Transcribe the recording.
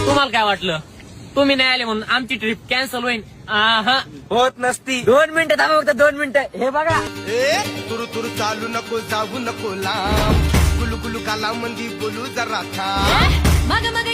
तुम्हाला काय वाटलं तुम्ही नाही आले म्हणून आमची ट्रिप कॅन्सल होईल? होत नसती. 2 मिनिटं थांबा फक्त 2 मिनिटं. हे बघा तुरु तुरु चालू नको जाऊ नको लांब गुलू गुलू काला मंदी बोलू जरा थांब मग मग